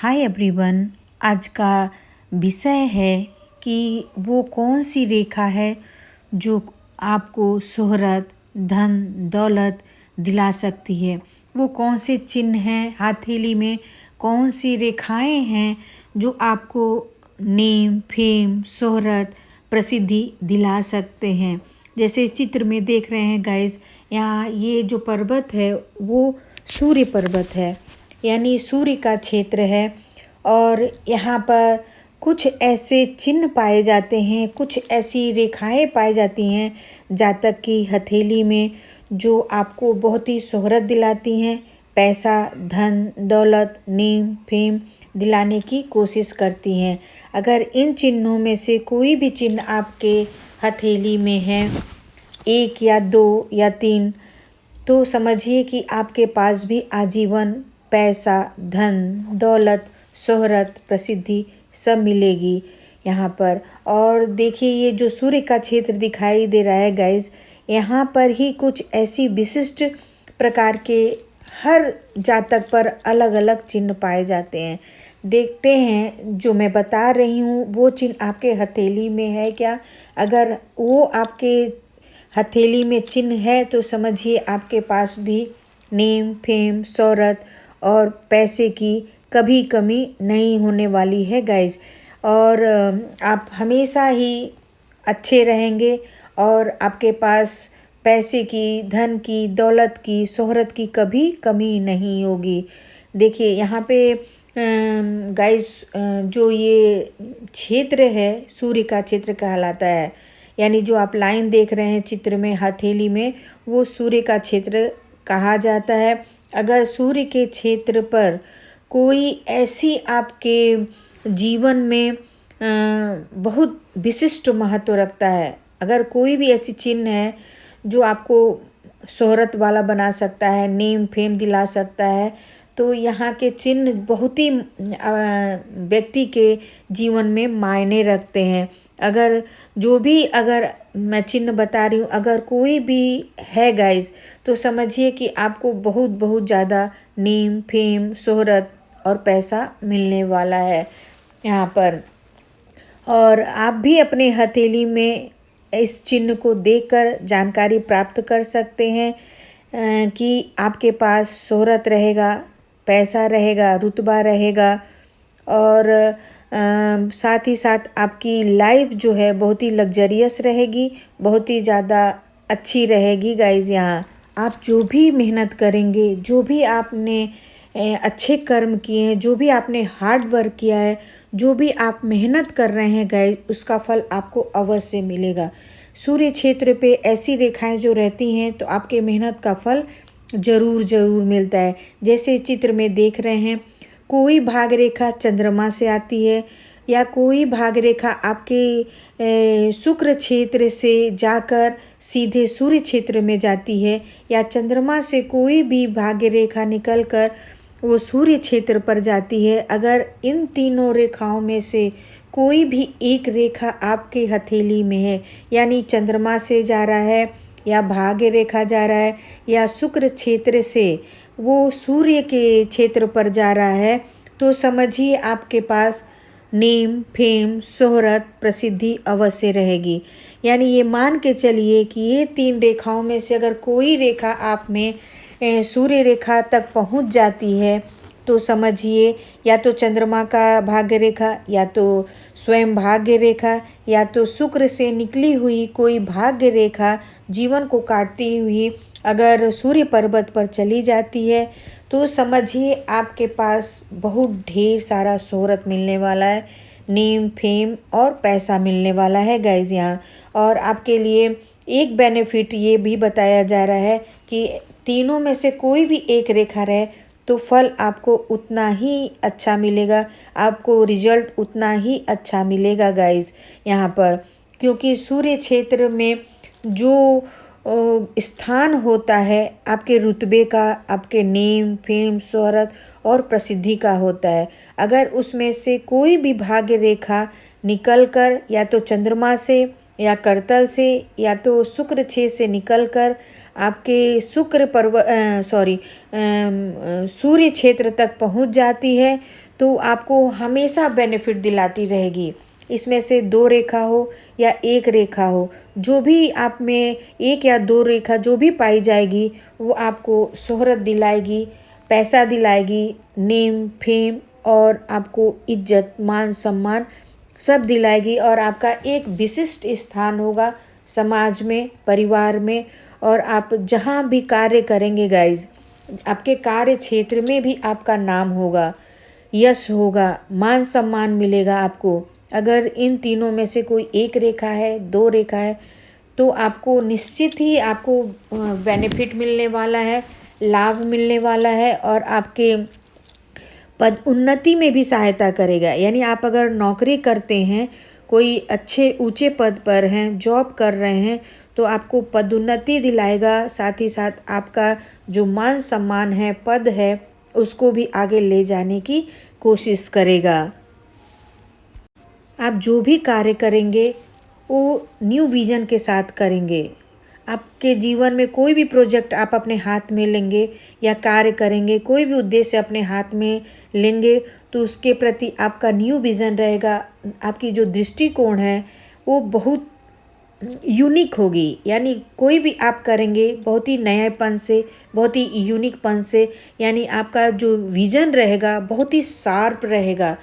Hi everyone. आज का विषय है कि वो कौन सी रेखा है जो आपको शोहरत, धन, दौलत दिला सकती है। वो कौन से चिन्ह हैं हथेली में, कौन सी रेखाएं हैं जो आपको नेम, फेम, शोहरत, प्रसिद्धि दिला सकते हैं। जैसे इस चित्र में देख रहे हैं गाइस, यहाँ ये जो पर्वत है वो सूर्य पर्वत है, यानी सूर्य का क्षेत्र है। और यहाँ पर कुछ ऐसे चिन्ह पाए जाते हैं, कुछ ऐसी रेखाएं पाई जाती हैं जातक की हथेली में जो आपको बहुत ही शोहरत दिलाती हैं, पैसा, धन, दौलत, नेम, फेम दिलाने की कोशिश करती हैं। अगर इन चिन्हों में से कोई भी चिन्ह आपके हथेली में है, 1 या 2 या 3, तो समझिए कि आपके पास भी आजीवन पैसा, धन, दौलत, शोहरत, प्रसिद्धि सब मिलेगी यहाँ पर। और देखिए ये जो सूर्य का क्षेत्र दिखाई दे रहा है गाइस, यहाँ पर ही कुछ ऐसी विशिष्ट प्रकार के हर जातक पर अलग अलग चिन्ह पाए जाते हैं। देखते हैं जो मैं बता रही हूँ वो चिन्ह आपके हथेली में है क्या। अगर वो आपके हथेली में चिन्ह है तो समझिए आपके पास भी नेम, फेम, शोहरत और पैसे की कभी कमी नहीं होने वाली है गाइज। और आप हमेशा ही अच्छे रहेंगे और आपके पास पैसे की, धन की, दौलत की, शोहरत की कभी कमी नहीं होगी। देखिए यहाँ पे गाइज जो ये क्षेत्र है सूर्य का क्षेत्र कहलाता है, यानी जो आप लाइन देख रहे हैं चित्र में हथेली में, वो सूर्य का क्षेत्र कहा जाता है। अगर सूर्य के क्षेत्र पर कोई ऐसी आपके जीवन में बहुत विशिष्ट महत्व रखता है, अगर कोई भी ऐसी चिन्ह है जो आपको शोहरत वाला बना सकता है, नेम फेम दिला सकता है, तो यहाँ के चिन्ह बहुत ही व्यक्ति के जीवन में मायने रखते हैं। अगर मैं चिन्ह बता रही हूँ, अगर कोई भी है गाइस, तो समझिए कि आपको बहुत बहुत ज़्यादा नेम, फेम, शोहरत और पैसा मिलने वाला है यहाँ पर। और आप भी अपने हथेली में इस चिन्ह को देखकर जानकारी प्राप्त कर सकते हैं कि आपके पास शोहरत रहेगा, पैसा रहेगा, रुतबा रहेगा और साथ ही साथ आपकी लाइफ जो है बहुत ही लग्जरियस रहेगी, बहुत ही ज़्यादा अच्छी रहेगी गाइज। यहाँ आप जो भी मेहनत करेंगे, जो भी आपने अच्छे कर्म किए हैं, जो भी आपने हार्ड वर्क किया है, जो भी आप मेहनत कर रहे हैं गाइज, उसका फल आपको अवश्य मिलेगा। सूर्य क्षेत्र पे ऐसी रेखाएं जो रहती हैं तो आपके मेहनत का फल ज़रूर ज़रूर मिलता है। जैसे चित्र में देख रहे हैं, कोई भाग रेखा चंद्रमा से आती है या कोई भाग रेखा आपके शुक्र क्षेत्र से जाकर सीधे सूर्य क्षेत्र में जाती है, या चंद्रमा से कोई भी भाग्य रेखा निकलकर वो सूर्य क्षेत्र पर जाती है। अगर इन तीनों रेखाओं में से कोई भी एक रेखा आपके हथेली में है, यानी चंद्रमा से जा रहा है या भाग्य रेखा जा रहा है या शुक्र क्षेत्र से वो सूर्य के क्षेत्र पर जा रहा है, तो समझिए आपके पास नेम, फेम, शोहरत, प्रसिद्धि अवश्य रहेगी। यानी ये मान के चलिए कि ये 3 रेखाओं में से अगर कोई रेखा आप में सूर्य रेखा तक पहुंच जाती है, तो समझिए या तो चंद्रमा का भाग्य रेखा, या तो स्वयं भाग्य रेखा, या तो शुक्र से निकली हुई कोई भाग्य रेखा जीवन को काटती हुई अगर सूर्य पर्वत पर चली जाती है, तो समझिए आपके पास बहुत ढेर सारा शोहरत मिलने वाला है, नेम, फेम और पैसा मिलने वाला है गाइज यहाँ। और आपके लिए एक बेनिफिट ये भी बताया जा रहा है कि तीनों में से कोई भी एक रेखा रहे तो फल आपको उतना ही अच्छा मिलेगा, आपको रिजल्ट उतना ही अच्छा मिलेगा गाइज यहाँ पर। क्योंकि सूर्य क्षेत्र में जो स्थान होता है आपके रुतबे का, आपके नेम, फेम, शोहरत और प्रसिद्धि का होता है। अगर उसमें से कोई भी भाग्य रेखा निकलकर या तो चंद्रमा से या करतल से या तो शुक्र क्षेत्र से निकलकर आपके सूर्य क्षेत्र तक पहुंच जाती है, तो आपको हमेशा बेनिफिट दिलाती रहेगी। इसमें से 2 रेखा हो या 1 रेखा हो, जो भी आप में 1 या 2 रेखा जो भी पाई जाएगी वो आपको शोहरत दिलाएगी, पैसा दिलाएगी, नेम फेम और आपको इज्जत मान सम्मान सब दिलाएगी और आपका एक विशिष्ट स्थान होगा समाज में, परिवार में। और आप जहाँ भी कार्य करेंगे गाइज, आपके कार्य क्षेत्र में भी आपका नाम होगा, यश होगा, मान सम्मान मिलेगा आपको। अगर इन तीनों में से कोई 1 रेखा है, 2 रेखा है, तो आपको निश्चित ही आपको बेनिफिट मिलने वाला है, लाभ मिलने वाला है और आपके पद उन्नति में भी सहायता करेगा। यानी आप अगर नौकरी करते हैं, कोई अच्छे ऊंचे पद पर हैं, जॉब कर रहे हैं, तो आपको पदोन्नति दिलाएगा। साथ ही साथ आपका जो मान सम्मान है, पद है, उसको भी आगे ले जाने की कोशिश करेगा। आप जो भी कार्य करेंगे वो न्यू विजन के साथ करेंगे। आपके जीवन में कोई भी प्रोजेक्ट आप अपने हाथ में लेंगे या कार्य करेंगे, कोई भी उद्देश्य अपने हाथ में लेंगे, तो उसके प्रति आपका न्यू विज़न रहेगा। आपकी जो दृष्टिकोण है वो बहुत यूनिक होगी। यानी कोई भी आप करेंगे बहुत ही नयापन से, बहुत ही यूनिकपन से, यानी आपका जो विज़न रहेगा बहुत ही शार्प रहेगा।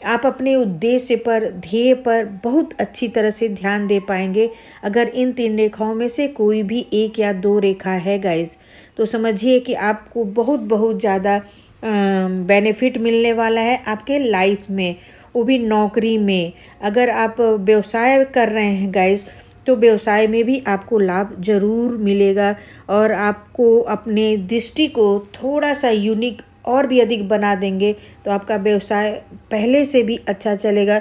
आप अपने उद्देश्य पर, ध्येय पर बहुत अच्छी तरह से ध्यान दे पाएंगे। अगर इन 3 रेखाओं में से कोई भी 1 या 2 रेखा है गाइज, तो समझिए कि आपको बहुत बहुत ज़्यादा बेनिफिट मिलने वाला है आपके लाइफ में, वो भी नौकरी में। अगर आप व्यवसाय कर रहे हैं गाइज, तो व्यवसाय में भी आपको लाभ ज़रूर मिलेगा और आपको अपने दृष्टि को थोड़ा सा यूनिक और भी अधिक बना देंगे, तो आपका व्यवसाय पहले से भी अच्छा चलेगा।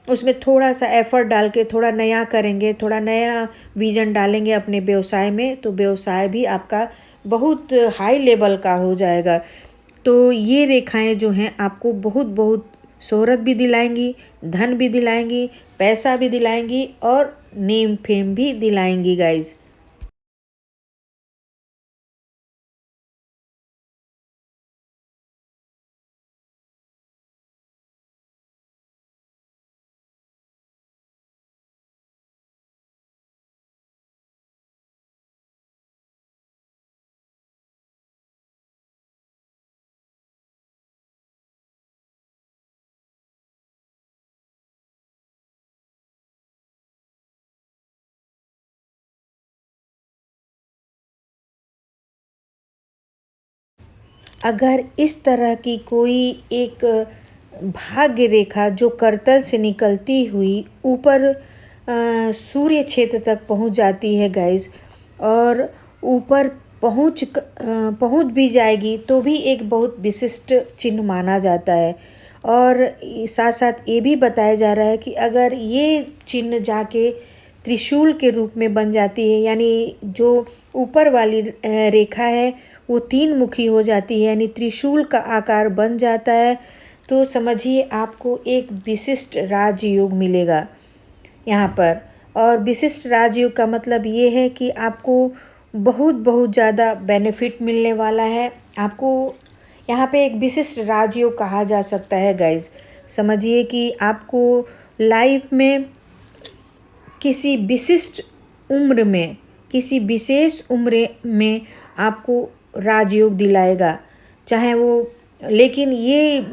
उसमें थोड़ा सा एफर्ट डाल के थोड़ा नया करेंगे, थोड़ा नया विजन डालेंगे अपने व्यवसाय में, तो व्यवसाय भी आपका बहुत हाई लेवल का हो जाएगा। तो ये रेखाएं जो हैं आपको बहुत बहुत शोहरत भी दिलाएंगी, धन भी दिलाएंगी, पैसा भी दिलाएंगी और नेम फेम भी दिलाएंगी गाइज। अगर इस तरह की कोई एक भाग्य रेखा जो करतल से निकलती हुई ऊपर सूर्य क्षेत्र तक पहुंच जाती है गाइज, और ऊपर पहुंच भी जाएगी तो भी एक बहुत विशिष्ट चिन्ह माना जाता है। और साथ साथ ये भी बताया जा रहा है कि अगर ये चिन्ह जाके त्रिशूल के रूप में बन जाती है, यानी जो ऊपर वाली रेखा है वो 3 मुखी हो जाती है, यानी त्रिशूल का आकार बन जाता है, तो समझिए आपको एक विशिष्ट राजयोग मिलेगा यहाँ पर। और विशिष्ट राजयोग का मतलब ये है कि आपको बहुत बहुत ज़्यादा बेनिफिट मिलने वाला है। आपको यहाँ पे एक विशिष्ट राजयोग कहा जा सकता है गाइज। समझिए कि आपको लाइफ में किसी विशिष्ट उम्र में, किसी विशेष उम्र में आपको राजयोग दिलाएगा, चाहे वो, लेकिन ये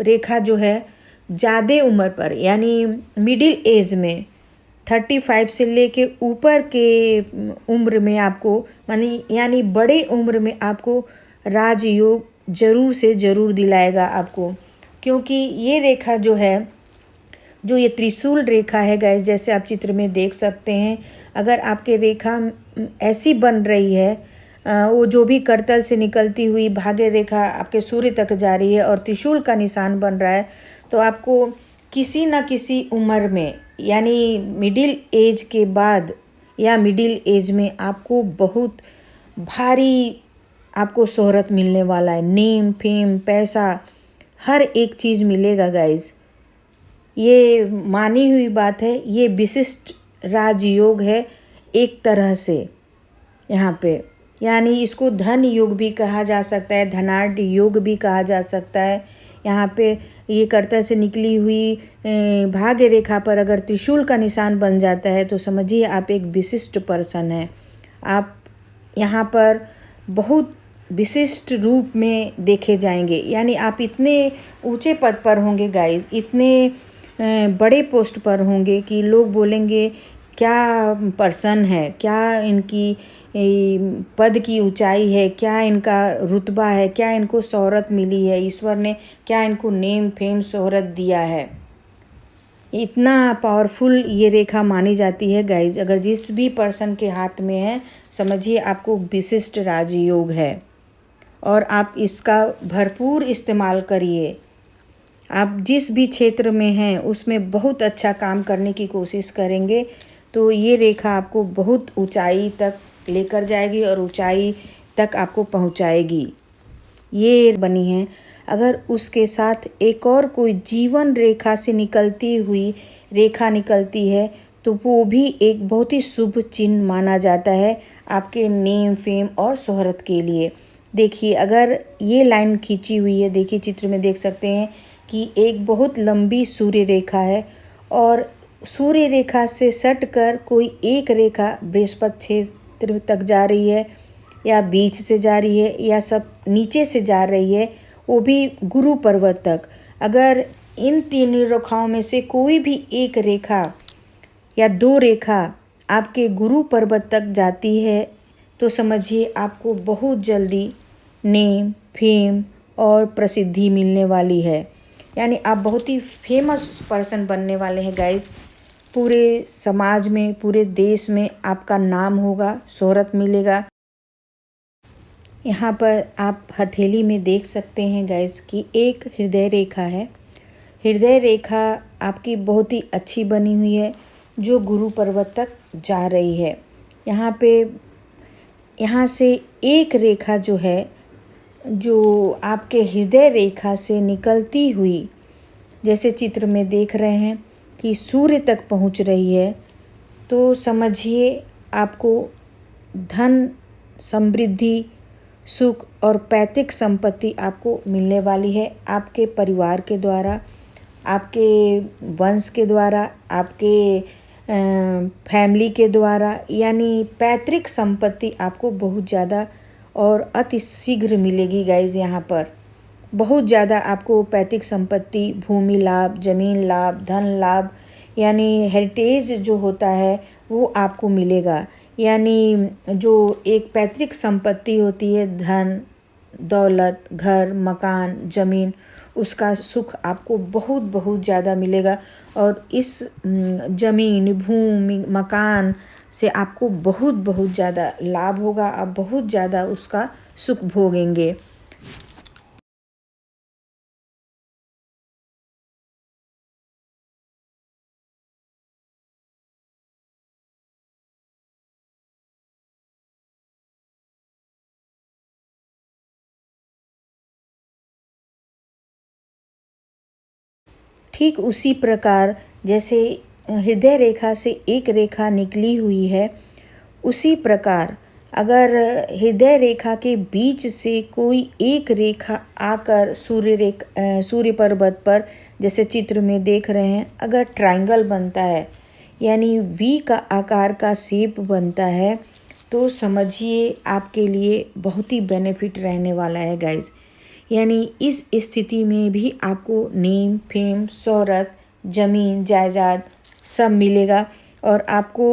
रेखा जो है ज़्यादा उम्र पर, यानी मिडिल एज में 35 से लेके ऊपर के उम्र में आपको, यानी बड़े उम्र में आपको राजयोग ज़रूर से ज़रूर दिलाएगा आपको। क्योंकि ये रेखा जो है, जो ये त्रिशूल रेखा है गाइस, जैसे आप चित्र में देख सकते हैं, अगर आपके रेखा ऐसी बन रही है, वो जो भी करतल से निकलती हुई भाग्य रेखा आपके सूर्य तक जा रही है और त्रिशूल का निशान बन रहा है, तो आपको किसी न किसी उम्र में, यानी मिडिल एज के बाद या मिडिल एज में आपको बहुत भारी आपको शोहरत मिलने वाला है। नेम फेम पैसा हर एक चीज़ मिलेगा गाइज। ये मानी हुई बात है, ये विशिष्ट राजयोग है एक तरह से यहाँ पे, यानी इसको धन योग भी कहा जा सकता है, धनाढ़ योग भी कहा जा सकता है, यहाँ पे ये कर्तल से निकली हुई भाग्य रेखा पर अगर त्रिशूल का निशान बन जाता है तो समझिए आप एक विशिष्ट पर्सन हैं। आप यहाँ पर बहुत विशिष्ट रूप में देखे जाएंगे, यानी आप इतने ऊंचे पद पर होंगे गाइस, इतने बड़े पोस्ट पर होंगे कि लोग बोलेंगे क्या पर्सन है, क्या इनकी पद की ऊंचाई है, क्या इनका रुतबा है, क्या इनको शोहरत मिली है, ईश्वर ने क्या इनको नेम फेम शोहरत दिया है। इतना पावरफुल ये रेखा मानी जाती है गाइज। अगर जिस भी पर्सन के हाथ में है समझिए आपको विशिष्ट राजयोग है और आप इसका भरपूर इस्तेमाल करिए। आप जिस भी क्षेत्र में हैं उसमें बहुत अच्छा काम करने की कोशिश करेंगे तो ये रेखा आपको बहुत ऊंचाई तक लेकर जाएगी और ऊंचाई तक आपको पहुंचाएगी। ये बनी है। अगर उसके साथ एक और कोई जीवन रेखा से निकलती हुई रेखा निकलती है तो वो भी एक बहुत ही शुभ चिन्ह माना जाता है आपके नेम फेम और शोहरत के लिए। देखिए अगर ये लाइन खींची हुई है, देखिए चित्र में देख सकते हैं कि एक बहुत लंबी सूर्य रेखा है और सूर्य रेखा से सटकर कोई एक रेखा बृहस्पति क्षेत्र तक जा रही है या बीच से जा रही है या सब नीचे से जा रही है, वो भी गुरु पर्वत तक। अगर इन तीनों रेखाओं में से कोई भी एक रेखा या दो रेखा आपके गुरु पर्वत तक जाती है तो समझिए आपको बहुत जल्दी नेम फेम और प्रसिद्धि मिलने वाली है, यानी आप बहुत ही फेमस पर्सन बनने वाले हैं गाइस। पूरे समाज में, पूरे देश में आपका नाम होगा, शोहरत मिलेगा। यहाँ पर आप हथेली में देख सकते हैं गाइस कि एक हृदय रेखा है। हृदय रेखा आपकी बहुत ही अच्छी बनी हुई है जो गुरु पर्वत तक जा रही है। यहाँ से एक रेखा जो है जो आपके हृदय रेखा से निकलती हुई, जैसे चित्र में देख रहे हैं कि सूर्य तक पहुँच रही है, तो समझिए आपको धन, समृद्धि, सुख और पैतृक संपत्ति आपको मिलने वाली है आपके परिवार के द्वारा, आपके वंश के द्वारा, आपके फैमिली के द्वारा, यानी पैतृक संपत्ति आपको बहुत ज़्यादा और अति शीघ्र मिलेगी गाइज। यहाँ पर बहुत ज़्यादा आपको पैतृक संपत्ति, भूमि लाभ, ज़मीन लाभ, धन लाभ, यानी हेरिटेज जो होता है वो आपको मिलेगा। यानी जो एक पैतृक संपत्ति होती है, धन दौलत, घर मकान ज़मीन, उसका सुख आपको बहुत बहुत ज़्यादा मिलेगा और इस ज़मीन भूमि मकान से आपको बहुत बहुत ज़्यादा लाभ होगा, आप बहुत ज़्यादा उसका सुख भोगेंगे। ठीक उसी प्रकार जैसे हृदय रेखा से एक रेखा निकली हुई है, उसी प्रकार अगर हृदय रेखा के बीच से कोई एक रेखा आकर सूर्य पर्वत पर, जैसे चित्र में देख रहे हैं, अगर ट्रायंगल बनता है यानी वी का आकार का शेप बनता है तो समझिए आपके लिए बहुत ही बेनिफिट रहने वाला है गाइज। यानी इस स्थिति में भी आपको नेम फेम शोहरत ज़मीन जायदाद सब मिलेगा और आपको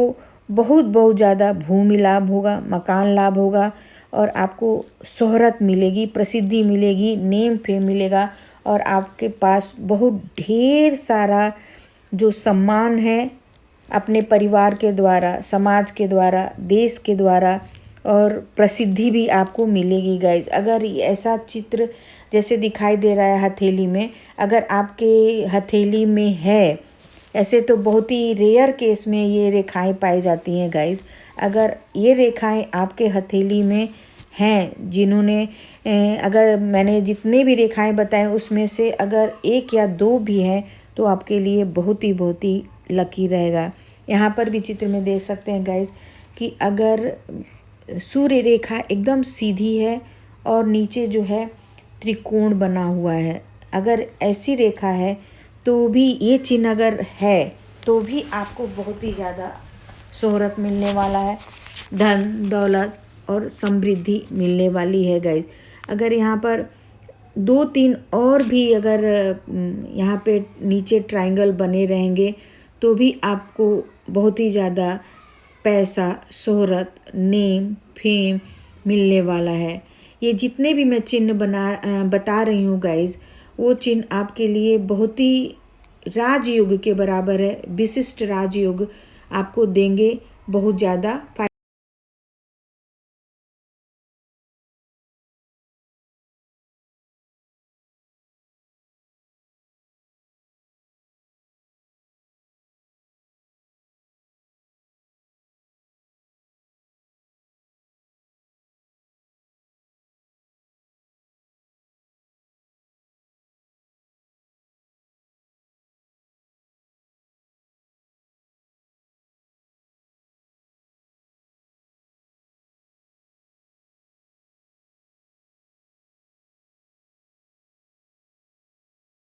बहुत बहुत ज़्यादा भूमि लाभ होगा, मकान लाभ होगा और आपको शोहरत मिलेगी, प्रसिद्धि मिलेगी, नेम फेम मिलेगा और आपके पास बहुत ढेर सारा जो सम्मान है अपने परिवार के द्वारा, समाज के द्वारा, देश के द्वारा और प्रसिद्धि भी आपको मिलेगी गाइज। अगर ऐसा चित्र जैसे दिखाई दे रहा है हथेली में, अगर आपके हथेली में है, ऐसे तो बहुत ही रेयर केस में ये रेखाएं पाई जाती हैं गाइज। अगर ये रेखाएं आपके हथेली में हैं, जिन्होंने अगर मैंने जितने भी रेखाएं बताएं उसमें से अगर एक या दो भी हैं तो आपके लिए बहुत ही लकी रहेगा। यहाँ पर भी चित्र में देख सकते हैं गाइज कि अगर सूर्य रेखा एकदम सीधी है और नीचे जो है त्रिकोण बना हुआ है, अगर ऐसी रेखा है तो भी ये चिन्ह अगर है तो भी आपको बहुत ही ज़्यादा शोहरत मिलने वाला है, धन दौलत और समृद्धि मिलने वाली है गाइज। अगर यहाँ पर 2-3 और भी अगर यहाँ पे नीचे ट्रायंगल बने रहेंगे तो भी आपको बहुत ही ज़्यादा पैसा, शोहरत, नेम, फेम मिलने वाला है। ये जितने भी मैं चिन्ह बता रही हूँ गाइज, वो चिन्ह आपके लिए बहुत ही राजयोग के बराबर है, विशिष्ट राजयोग आपको देंगे, बहुत ज़्यादा